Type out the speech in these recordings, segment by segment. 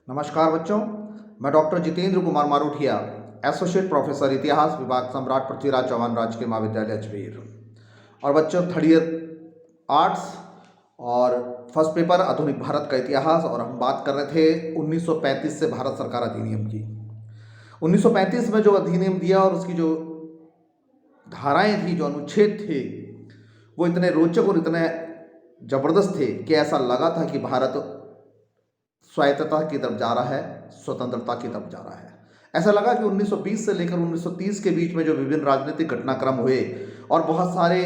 नमस्कार बच्चों, मैं doctor Jitendra Kumar Maruthiya, associate professor इतिहास विभाग, सम्राट पृथ्वीराज चौहान राजकीय महाविद्यालय अजमेर। और बच्चों, थर्ड ईयर आर्ट्स और फर्स्ट पेपर आधुनिक भारत का इतिहास, और हम बात कर रहे थे 1935 से भारत सरकार अधिनियम की। 1935 में जो अधिनियम दिया और उसकी जो धाराएं थी, जो अनुच्छेद थे, वो इतने रोचक और इतने जबरदस्त थे कि ऐसा लगा था कि भारत स्वायत्तता की तरफ जा रहा है, स्वतंत्रता की तरफ जा रहा है। ऐसा लगा कि 1920 से लेकर 1930 के बीच में जो विभिन्न राजनीतिक घटनाक्रम हुए और बहुत सारे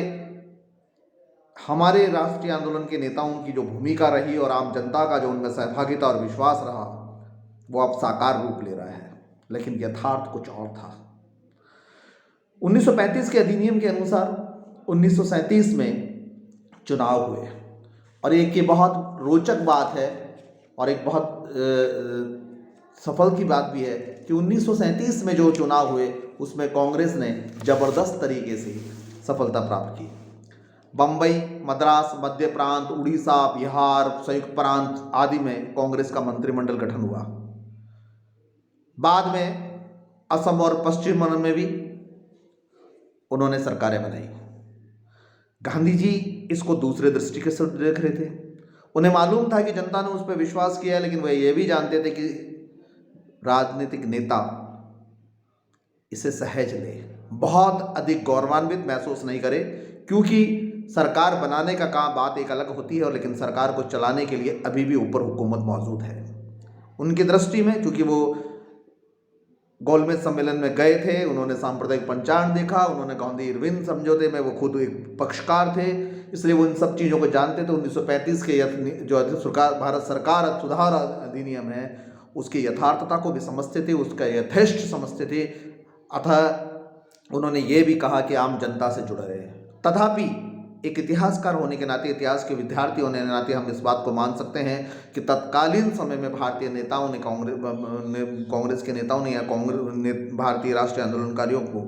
हमारे राष्ट्रीय आंदोलन के नेताओं की जो भूमिका रही और आम जनता का जो उनमें सहभागिता और विश्वास रहा, वो अब साकार रूप ले रहा है, लेकिन यथार्थ कुछ और था। 1935 के अधिनियम के अनुसार 1937 में चुनाव हुए, और एक ये बहुत रोचक बात है और एक बहुत सफल की बात भी है कि 1937 में जो चुनाव हुए उसमें कांग्रेस ने जबरदस्त तरीके से सफलता प्राप्त की। बम्बई, मद्रास, मध्य प्रांत, उड़ीसा, बिहार, संयुक्त प्रांत आदि में कांग्रेस का मंत्रिमंडल गठन हुआ। बाद में असम और पश्चिम बंगाल में भी उन्होंने सरकारें बनाई। गांधी जी इसको दूसरे दृष्टि से देख रहे थे। उन्हें मालूम था कि जनता ने उस पर विश्वास किया, लेकिन वह ये भी जानते थे कि राजनीतिक नेता इसे सहज ले, बहुत अधिक गौरवान्वित महसूस नहीं करे, क्योंकि सरकार बनाने का काम बात एक अलग होती है, और लेकिन सरकार को चलाने के लिए अभी भी ऊपर हुकूमत मौजूद है। उनकी दृष्टि में, क्योंकि वो गोलमेज सम्मेलन में गए थे, उन्होंने सांप्रदायिक पंचांग देखा, उन्होंने गांधी इरविन समझौते में वो खुद एक पक्षकार थे, इसलिए वो इन सब चीज़ों को जानते थे। 1935 के जो भारत सरकार सुधार अधिनियम है, उसकी यथार्थता को भी समझते थे, उसका यथेष्ट समझते थे। अतः उन्होंने ये भी कहा कि आम जनता से जुड़े रहे। तथापि एक इतिहासकार होने के नाते, इतिहास के विद्यार्थी होने के नाते हम इस बात को मान सकते हैं कि तत्कालीन समय में भारतीय नेताओं ने कांग्रेस के नेताओं ने या भारतीय राष्ट्रीय आंदोलनकारियों को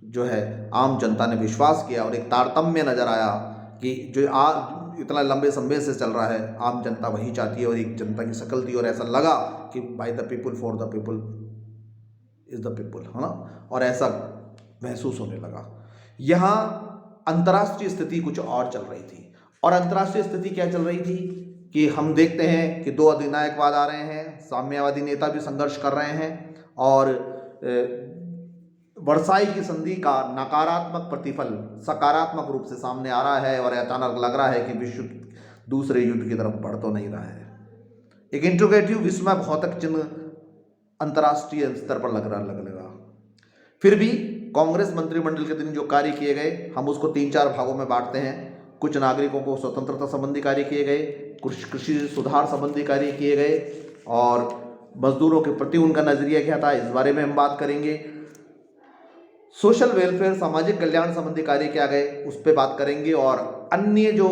जो है आम जनता ने विश्वास किया, और एक तारतम्य नजर आया कि जो इतना लंबे समय से चल रहा है, आम जनता वही चाहती है, और एक जनता की शक्ल थी, और ऐसा लगा कि by the people for the people is the people, है ना, और ऐसा महसूस होने लगा। यहाँ अंतर्राष्ट्रीय स्थिति कुछ और चल रही थी। और अंतर्राष्ट्रीय स्थिति क्या चल रही थी कि हम देखते हैं कि दो अधिनायकवाद आ रहे हैं, साम्यवादी नेता भी संघर्ष कर रहे हैं, और वर्साई की संधि का नकारात्मक प्रतिफल सकारात्मक रूप से सामने आ रहा है, और अचानक लग रहा है कि विश्व दूसरे युद्ध की तरफ बढ़ तो नहीं रहा है। एक इंट्रोगेटिव विस्मय भौतिक चिन्ह अंतर्राष्ट्रीय स्तर पर लगा। फिर भी कांग्रेस मंत्रिमंडल के दिन जो कार्य किए गए, हम उसको 3-4 भागों में बांटते हैं। कुछ नागरिकों को स्वतंत्रता संबंधी कार्य किए गए, कुछ कृषि सुधार संबंधी कार्य किए गए, और मजदूरों के प्रति उनका नजरिया क्या था, इस बारे में हम बात करेंगे। सोशल वेलफेयर, सामाजिक कल्याण संबंधी कार्य क्या गए, उस पर बात करेंगे, और अन्य जो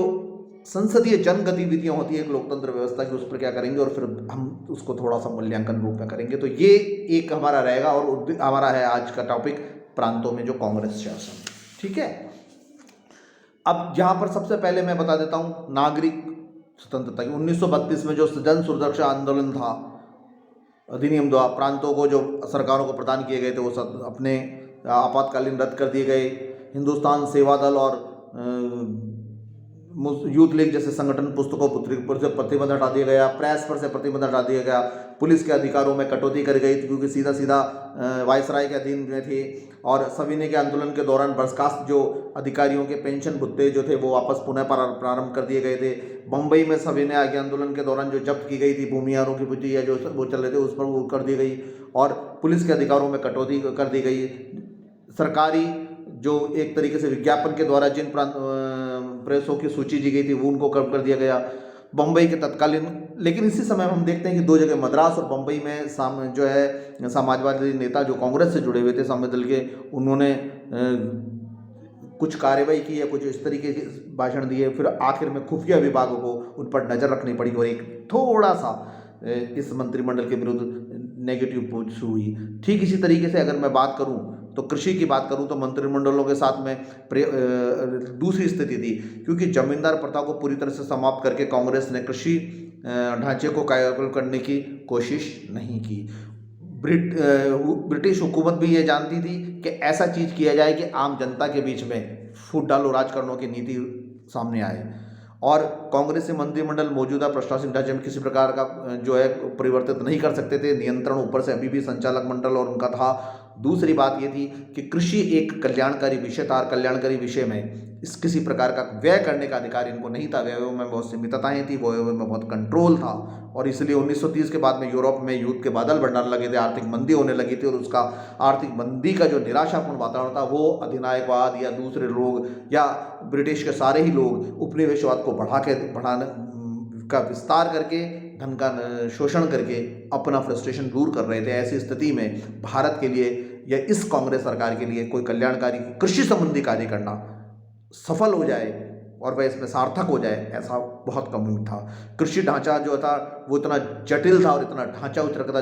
संसदीय जन गतिविधियां होती है एक लोकतंत्र व्यवस्था की, उस पर क्या करेंगे, और फिर हम उसको थोड़ा सा मूल्यांकन रूप में करेंगे। तो ये एक हमारा रहेगा, और हमारा है आज का टॉपिक प्रांतों में जो कांग्रेस शासन। ठीक है, अब यहाँ पर सबसे पहले मैं बता देता हूँ नागरिक स्वतंत्रता की। 1932 में जो जन सुरक्षा आंदोलन था, अधिनियम द्वारा प्रांतों को जो सरकारों को प्रदान किए गए थे, वो सब अपने आपातकालीन रद्द कर दिए गए। हिंदुस्तान सेवा दल और यूथ लीग जैसे संगठन पुस्तकों पर से प्रतिबंध हटा दिया गया, प्रेस पर से प्रतिबंध हटा दिया गया, पुलिस के अधिकारों में कटौती कर गई, क्योंकि सीधा वायसराय के अधीन में थे, और सविनय के आंदोलन के दौरान बर्खास्त जो अधिकारियों के पेंशन भत्ते जो थे वो वापस पुनः प्रारंभ कर दिए गए थे। बम्बई में सविनय आंदोलन के दौरान जो जब्त की गई थी भूमिहारों की पूंजी या जो वो चल रहे थे, उस पर वो कर दी गई, और पुलिस के अधिकारों में कटौती कर दी गई। सरकारी जो एक तरीके से विज्ञापन के द्वारा जिन प्रेसों की सूची दी गई थी, वो उनको कम कर दिया गया। बम्बई के तत्कालीन, लेकिन इसी समय हम देखते हैं कि दो जगह मद्रास और बम्बई में जो है समाजवादी नेता जो कांग्रेस से जुड़े हुए थे साम्य दल के, उन्होंने कुछ कार्रवाई की है, कुछ इस तरीके के भाषण दिए, फिर आखिर में खुफिया विभागों को उन पर नज़र रखनी पड़ी, और एक थोड़ा सा इस मंत्रिमंडल के विरुद्ध नेगेटिव पोस्ट हुई। ठीक इसी तरीके से अगर मैं बात करूं तो कृषि की बात करूं तो मंत्रिमंडलों के साथ में दूसरी स्थिति थी, क्योंकि जमींदार प्रथा को पूरी तरह से समाप्त करके कांग्रेस ने कृषि ढांचे को कायरकल करने की कोशिश नहीं की। ब्रिटिश हुकूमत भी ये जानती थी कि ऐसा चीज़ किया जाए कि आम जनता के बीच में फूट डालो राज करने की नीति सामने आए, और कांग्रेस के मंत्रिमंडल मौजूदा प्रशासनिक ढांचे में किसी प्रकार का जो है परिवर्तित नहीं कर सकते थे। नियंत्रण ऊपर से अभी भी संचालक मंडल और उनका था। दूसरी बात ये थी कि कृषि एक कल्याणकारी विषय था, और कल्याणकारी विषय में इस किसी प्रकार का व्यय करने का अधिकार इनको नहीं था। व्ययों में बहुत सीमितताएं थी, व्ययों में बहुत कंट्रोल था, और इसलिए 1930 के बाद में यूरोप में युद्ध के बादल बढ़ने लगे थे, आर्थिक मंदी होने लगी थी, और उसका आर्थिक मंदी का जो निराशापूर्ण वातावरण था वो अधिनायकवाद या दूसरे लोग या ब्रिटिश के सारे ही लोग उपनिवेशवाद को बढ़ाने का विस्तार करके, धन का शोषण करके अपना फ्रस्ट्रेशन दूर कर रहे थे। ऐसी स्थिति में भारत के लिए या इस कांग्रेस सरकार के लिए कोई कल्याणकारी कृषि संबंधी कार्य करना सफल हो जाए और वह इसमें सार्थक हो जाए, ऐसा बहुत कम था। कृषि ढांचा जो था वो इतना जटिल था और इतना ढांचा उच्च रखा था